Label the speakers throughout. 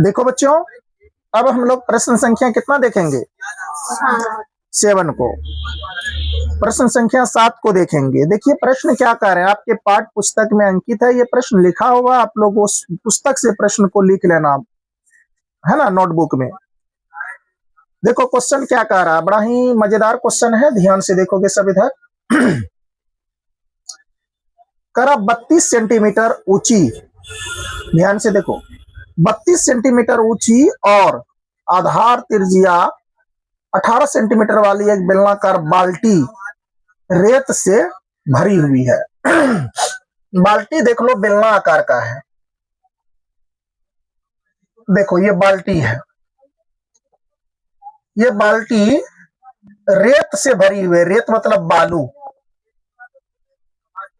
Speaker 1: देखो बच्चों, अब हम लोग प्रश्न संख्या कितना देखेंगे? 7 को। प्रश्न संख्या 7 को देखेंगे। देखिए प्रश्न क्या कह रहे हैं, आपके पाठ पुस्तक में अंकित है, ये प्रश्न लिखा हुआ, आप लोग उस पुस्तक से प्रश्न को लिख लेना, है ना, नोटबुक में। देखो क्वेश्चन क्या कह रहा है, बड़ा ही मजेदार क्वेश्चन है, ध्यान से देखोगे सब इधर। करा 32 सेंटीमीटर ऊंची, ध्यान से देखो, 32 सेंटीमीटर ऊंची और आधार त्रिज्या 18 सेंटीमीटर वाली एक बेलनाकार बाल्टी रेत से भरी हुई है। बाल्टी देख लो बेलना आकार का है, देखो ये बाल्टी है, ये बाल्टी रेत से भरी हुई है, रेत मतलब बालू,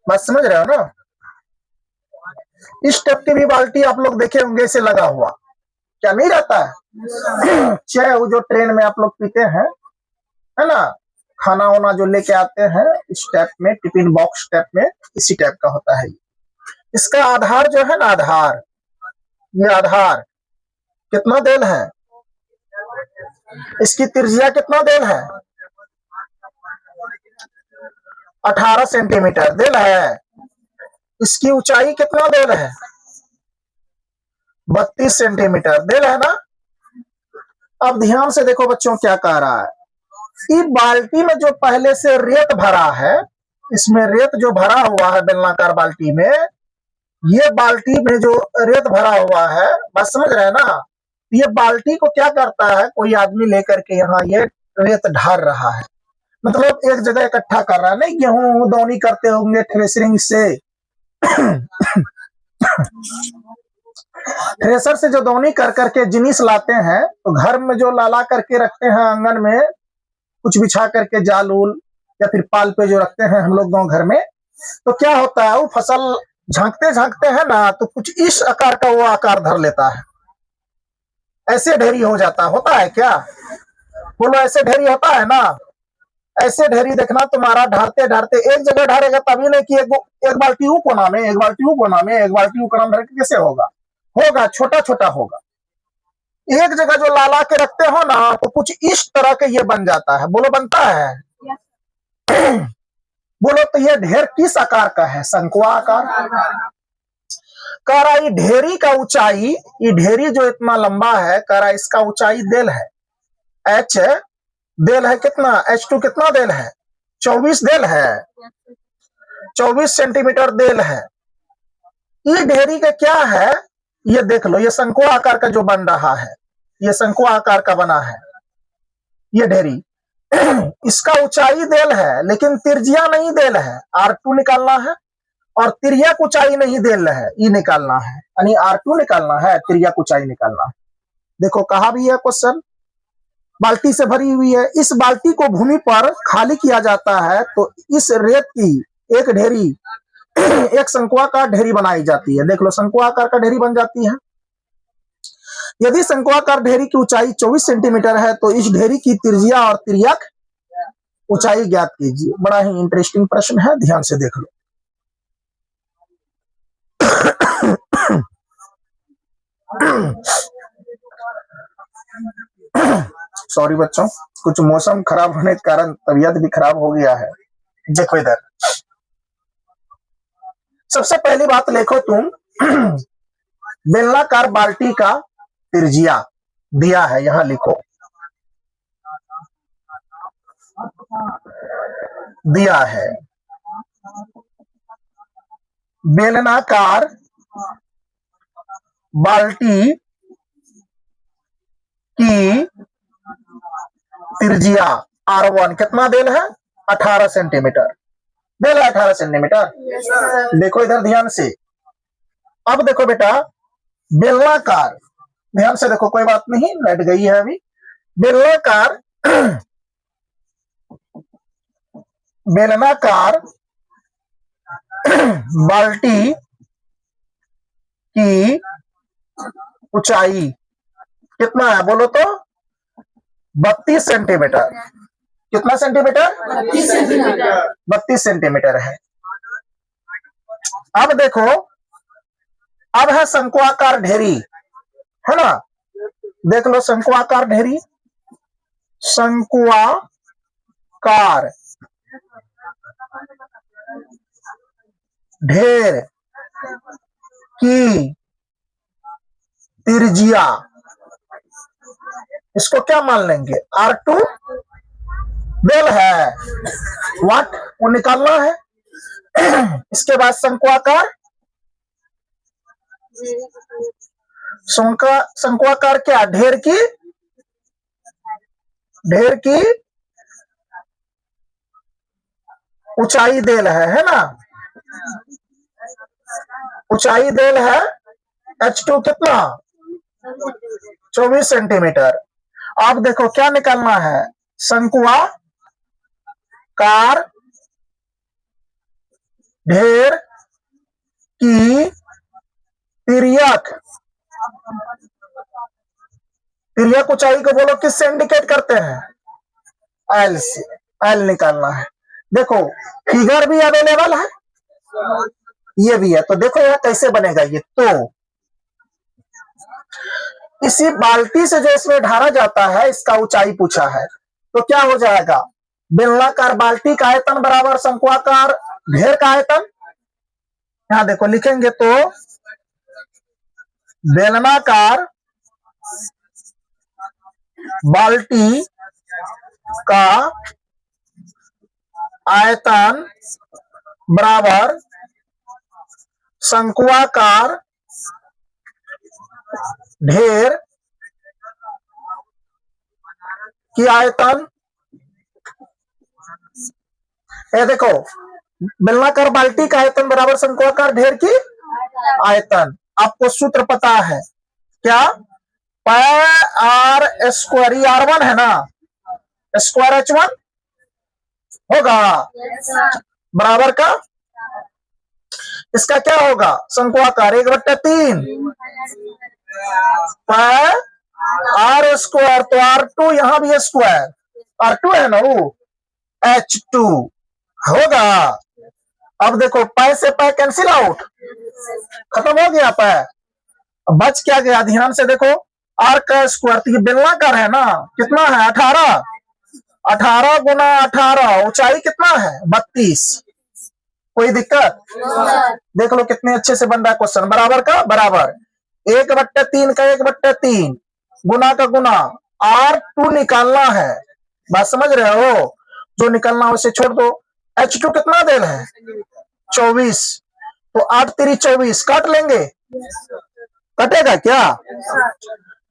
Speaker 1: बात समझ रहे हो ना। इस टाइप की भी बाल्टी आप लोग देखे होंगे ऐसे लगा हुआ, क्या नहीं रहता है? चाय वो जो ट्रेन में आप लोग पीते हैं, है ना, खाना वाना जो लेके आते हैं इस टाइप में, टिफिन बॉक्स टाइप में, इसी टाइप का होता है। इसका आधार जो है ना, आधार, ये आधार कितना देल है, इसकी त्रिज्या कितना देल है, 18 सेंटीमीटर देल है। इसकी ऊंचाई कितना देल है, 32 सेंटीमीटर देल है ना। अब ध्यान से देखो बच्चों क्या कह रहा है, कि बाल्टी में जो पहले से रेत भरा है, इसमें रेत जो भरा हुआ है बेलनाकार बाल्टी में, ये बाल्टी में जो रेत भरा हुआ है, बस समझ रहे हैं ना, ये बाल्टी को क्या करता है, कोई आदमी लेकर के यहाँ ये रेत ढार रहा है, मतलब एक जगह इकट्ठा कर रहा है, नहीं गेहूं दौनी करते होंगे थ्रेसरिंग से, थ्रेसर से जो दौनी कर करके जिनिस लाते हैं, तो घर में जो लाला करके रखते हैं आंगन में, कुछ बिछा करके जाल उल या फिर पाल पे जो रखते हैं हम लोग गांव घर में, तो क्या होता है, वो फसल झांकते झांकते हैं ना, तो कुछ इस आकार का वो आकार धर लेता है, ऐसे ढेरी हो जाता, होता है क्या, बोलो ऐसे ढेरी होता है ना। ऐसे ढेरी देखना तुम्हारा ढारते ढारते एक जगह ढारेगा, तभी नहीं कि एक बाल्टी ऊ कोना में, एक बाल्टी ऊ कोना में, एक बाल्टी ऊ कोना में, कैसे होगा, होगा छोटा छोटा होगा। एक जगह जो लाला के रखते हो ना, तो कुछ इस तरह के ये बन जाता है, बोलो बनता है। बोलो तो ये ढेर किस आकार का है, शंकुआ आकार। कह रहा ये ढेरी का ऊंचाई, ये ढेरी जो इतना लंबा है, कह रहा इसका ऊंचाई देल है h, देल है कितना, h2 कितना देल है, 24 देल है, 24 सेंटीमीटर देल है। ये ढेरी का क्या है, ये देख लो, ये शंकुआ आकार का जो बन रहा है, ये शंकुआ आकार का बना है ये ढेरी। इसका ऊंचाई देल है, लेकिन त्रिज्या नहीं देल है, R2 निकालना है, और तिर्यक ऊंचाई नहीं देल है, ई निकालना है, यानी R2 निकालना है, तिर्यक ऊंचाई निकालना है। देखो कहा भी है क्वेश्चन, बाल्टी से भरी हुई है, इस बाल्टी को भूमि पर खाली किया जाता है, तो इस रेत की एक ढेरी एक शंकुआकार ढेरी बनाई जाती है, देख लो शंकुआकार का ढेरी बन जाती है। यदि शंकुआकार ढेरी की ऊंचाई 24 सेंटीमीटर है, तो इस ढेरी की त्रिज्या और तिर्यक ऊंचाई ज्ञात कीजिए। बड़ा ही इंटरेस्टिंग प्रश्न है, ध्यान से देख लो। सॉरी बच्चों, कुछ मौसम खराब होने के कारण तबीयत भी खराब हो गया है। देखो इधर, सबसे पहली बात लिखो तुम, बेलनाकार बाल्टी का त्रिज्या दिया है, यहां लिखो, दिया है बेलनाकार बाल्टी की त्रिज्या R1 कितना देल है, 18 सेंटीमीटर देल है, 18 सेंटीमीटर। देखो इधर ध्यान से, अब देखो बेटा बेलनाकार, ध्यान से देखो, कोई बात नहीं, लट गई है अभी। बेलनाकार बेलनाकार बाल्टी की ऊंचाई कितना है, बोलो तो 32 सेंटीमीटर। कितना सेंटीमीटर, 32 सेंटीमीटर है। अब देखो, अब है शंकुआकार ढेरी, है ना। देख लो शंक्वाकार ढेरी, शंक्वाकार ढेर की त्रिज्या, इसको क्या मान लेंगे, R2 बेल है, वाट वो निकालना है। इसके बाद शंक्वाकार, शंक्वाकार क्या, ढेर की ऊंचाई देल है ना, ऊंचाई देल है H2 कितना 24 सेंटीमीटर। अब देखो क्या निकालना है, शंक्वाकार ढेर की तिर्यक ऊंचाई को बोलो किससे इंडिकेट करते हैं, एल से, एल निकालना है। देखो फिगर भी अवेलेबल है, ये भी है, तो देखो यह कैसे बनेगा ये, तो इसी बाल्टी से जो इसमें ढारा जाता है इसका ऊंचाई पूछा है, तो क्या हो जाएगा, बेलनाकार बाल्टी का आयतन बराबर शंक्वाकार ढेर का आयतन। यहां देखो लिखेंगे तो बेलनाकार बाल्टी का आयतन बराबर शंक्वाकार ढेर की आयतन। ये देखो बेलनाकार बाल्टी का आयतन बराबर शंक्वाकार ढेर की आयतन। आपको सूत्र पता है क्या, R स्क्वायर, R1 है ना, स्क्वायर H1 होगा बराबर का, इसका क्या होगा शंक्वाकार 1/3 R स्क्वायर, तो R2 यहां भी स्क्वायर, R2 है ना वो, H2 होगा। अब देखो पै से पै कैंसिल आउट, खत्म हो गया पै, बच क्या गया, ध्यान से देखो, R का स्क्वायर, तो ये बेलनाकार है ना, कितना है 18, 18 गुना 18, ऊंचाई कितना है 32, कोई दिक्कत, देख लो कितने अच्छे से बन रहा है क्वेश्चन, बराबर का बराबर 1/3 का 1/3 गुना का गुना, R2 निकालना है, बात समझ रहे हो, जो निकालना है उसे छोड़ दो। H2 कितना देल है 24, तो 8 3 24 काट लेंगे, कटेगा क्या,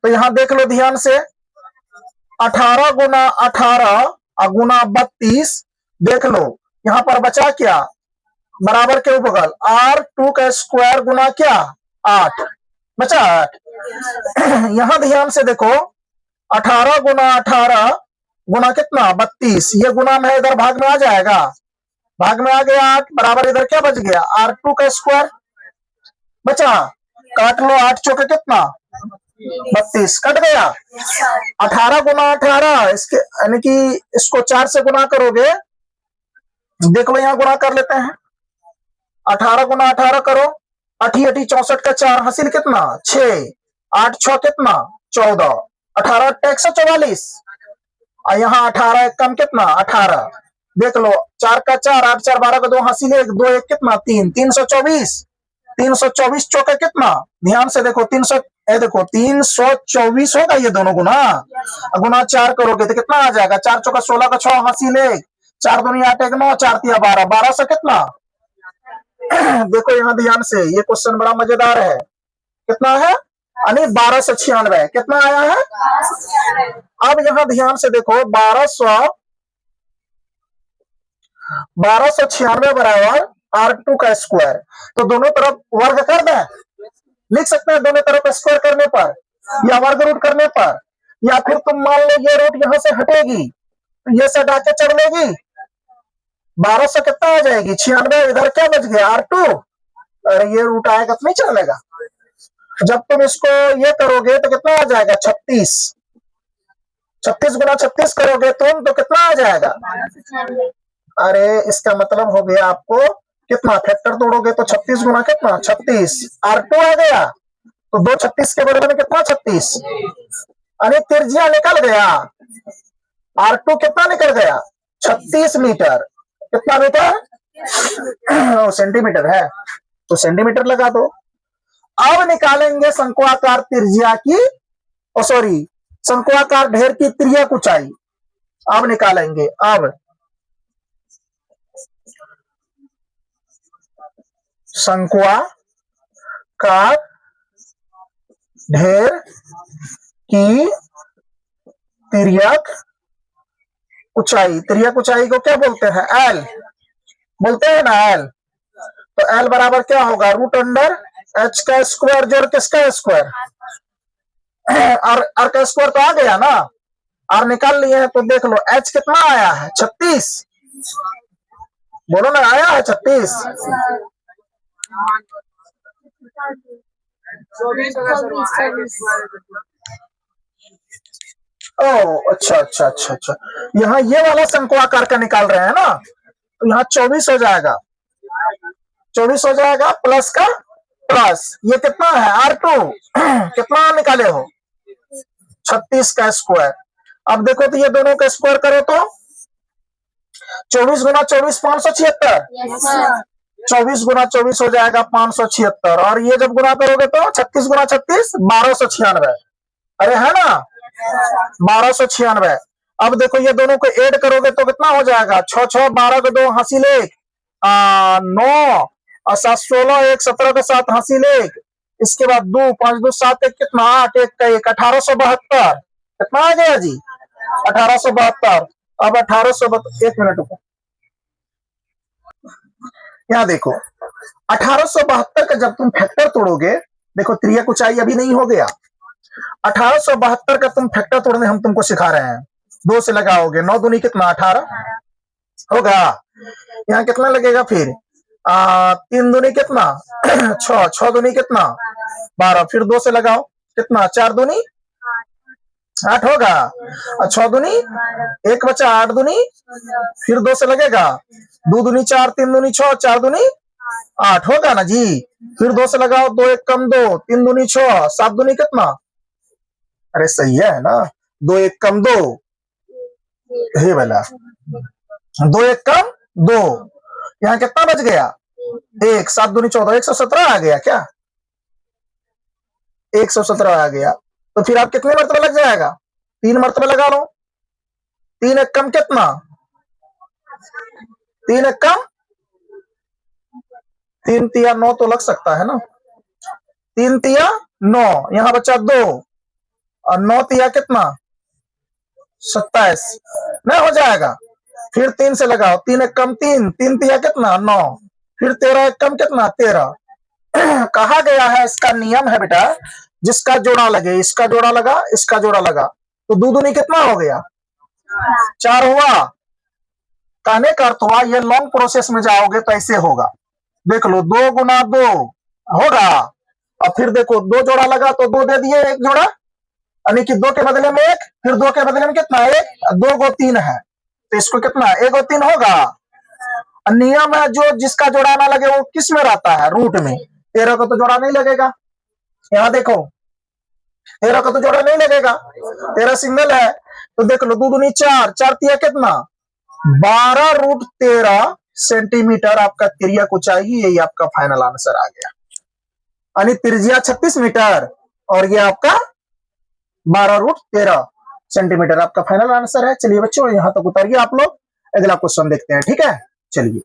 Speaker 1: तो यहां देख लो ध्यान से, 18 गुना 18 गुना 32, देख लो यहां पर बचा क्या, बराबर के बगल R2 का स्क्वायर गुना क्या 8, बचा 8। यहां ध्यान से देखो 18 गुना 18 गुना कितना 32, ये गुना में इधर भाग में आ जाएगा, भाग में आ गया 8, बराबर इधर क्या बच गया R2 का स्क्वायर बचा, काट लो 8 चौके कितना 32, कट गया। 18 गुना 18, इसके यानी कि इसको 4 से गुना करोगे, देख लो यहां गुना कर लेते हैं, 18 गुना 18 करो, 8 8 64 का 4 हासिल कितना 6, 8 6 कितना 14, 18 144, और यहाँ 18 कम कितना 18, देख लो 4 का 4, 8 4 12 का 2 हासिल 1, 2 1 कितना 3, 324, 324 चौके कितना, ध्यान से देखो 300, देखो 324 होगा ये दोनों गुना, गुना 4 करोगे तो कितना आ जाएगा, 4 चौका 16 का 6 हासिल 1, 4 दूनी 8 1 9, 4 3 12, 12 से कितना देखो यहाँ ध्यान से, ये क्वेश्चन बड़ा मजेदार है, कितना है यानी 1296, कितना आया है, अब यहां ध्यान से देखो 1296 बराबर R2 का स्क्वायर, तो दोनों तरफ वर्ग कर दें, लिख सकते हैं दोनों तरफ स्क्वायर करने पर या वर्ग रूट करने पर, या फिर तुम मान लो ये रूट यहां से हटेगी तो ये से हटा के चढ़ लेगी, 1200 कितना आ जाएगी 96, इधर क्या बच गया R2, अरे ये रूट आएगा तो नहीं चलेगा, जब तुम इसको ये करोगे तो कितना आ जाएगा 36, 36 गुना 36 करोगे तुम तो कितना आ जाएगा, अरे इसका मतलब हो गया आपको कितना, फैक्टर तोड़ोगे तो 36 गुना कितना 36, R2 आ गया, तो 236 के बदले में कितना 36, यानी त्रिज्या निकल गया। R2 कितना निकल गया 36 मीटर। कितना मीटर सेंटीमीटर है तो सेंटीमीटर लगा दो। अब निकालेंगे शंक्वाकार त्रिज्या की, सॉरी शंक्वाकार ढेर की तिर्यक ऊंचाई। अब निकालेंगे। अब शंक्वाकार ढेर की तिर्यक ऊंचाई, तिर्यक ऊंचाई को क्या बोलते हैं एल बोलते हैं ना एल। तो एल बराबर क्या होगा रूट अंडर एच का स्क्वायर जोड़ किसका स्क्वायर, आर का स्क्वायर तो आ गया ना, आर निकाल लिए हैं तो देख लो एच कितना आया है 36, बोलो ना आया है 36। ओ अच्छा अच्छा अच्छा अच्छा, यहाँ ये वाला शंक्वाकार का निकाल रहे हैं ना, तो यहाँ 24 हो जाएगा, 24 हो जाएगा प्लस का प्लस ये कितना है R2 कितना निकाले हो 36 का स्क्वायर। अब देखो तो ये दोनों का स्क्वायर करो तो 24 गुना 24 576, 24 गुना 24 हो जाएगा 576, और ये जब गुना करोगे तो 36 गुना 36 1296, अरे है ना 1296। अब देखो ये दोनों को ऐड करोगे तो कितना हो जाएगा 6 6 12 के 2 हासिल 1 9 और 7 16 1 17 के 7 हासिल 1, इसके बाद 2 5 2 7 1 कितना 8 1 का 1 1872, कितना आ गया जी 1872। अब 1872 1 मिनट रुको, यहाँ देखो 1872 का जब तुम फैक्टर तोड़ोगे, देखो त्रियक ऊंचाई अभी नहीं हो गया, 1872 का तुम फैक्टर तोड़ने हम तुमको सिखा रहे हैं। 2 से लगाओगे 9 दूनी कितना 18 होगा, यहाँ कितना लगेगा फिर 3 दूनी कितना 6 6 दूनी कितना 12, फिर 2 से लगाओ कितना 4 दूनी 8 होगा, और 6 दूनी 1 बचा 8 दूनी, फिर 2 से लगेगा 2 दूनी 4 3 दूनी 6 4 दूनी 8 होगा ना जी, फिर 2 से लगाओ 2 1 कम 2 3 दूनी 6 7 दूनी कितना, अरे सही है ना 2 1 कम 2 हे वाला 2 1 कम 2, यहाँ कितना बच गया 1 7 दूनी 14 117 आ गया क्या 117 आ गया। तो फिर आप कितने मरतबे लग जाएगा 3 मरतबे लगा लो, 3 1 कम कितना 3 1 कम 3 तिया 9 तो लग सकता है ना, 3 तिया 9, यहाँ बचा 2 और 9 तिया कितना 27 नहीं हो जाएगा, फिर 3 से लगाओ 3 1 कम 3 3 तिया कितना 9, फिर 13 1 कम कितना 13 कहा गया है इसका नियम है बेटा, जिसका जोड़ा लगे इसका जोड़ा लगा इसका जोड़ा लगा तो 2 दूनी कितना हो गया 4 हुआ। कहने का अर्थ हुआ ये लॉन्ग प्रोसेस में जाओगे तो ऐसे होगा, देख लो 2 गुना 2 होगा, और फिर देखो 2 जोड़ा लगा तो 2 दे दिए 1 जोड़ा, यानी कि 2 के बदले में 1, फिर 2 के बदले में कितना 1, 2 गो 3 है तो इसको कितना 1 गो 3 होगा। नियम है जो जिसका जोड़ा ना लगे वो किस में रहता है रूट में, 13 को तो जोड़ा नहीं लगेगा, यहाँ देखो 13 को तो जोड़ा नहीं लगेगा, 13 सिंगल है, तो देख लो 2 दूनी 4 4 तिया कितना 12 रूट 13 सेंटीमीटर आपका तिर्यक ऊंचाई, यही आपका फाइनल आंसर आ गया, यानी त्रिज्या 36 मीटर और ये आपका 12 रूट 13 सेंटीमीटर आपका फाइनल आंसर है। चलिए बच्चों यहाँ तक उतारिए आप लोग, अगला क्वेश्चन देखते हैं, ठीक है चलिए।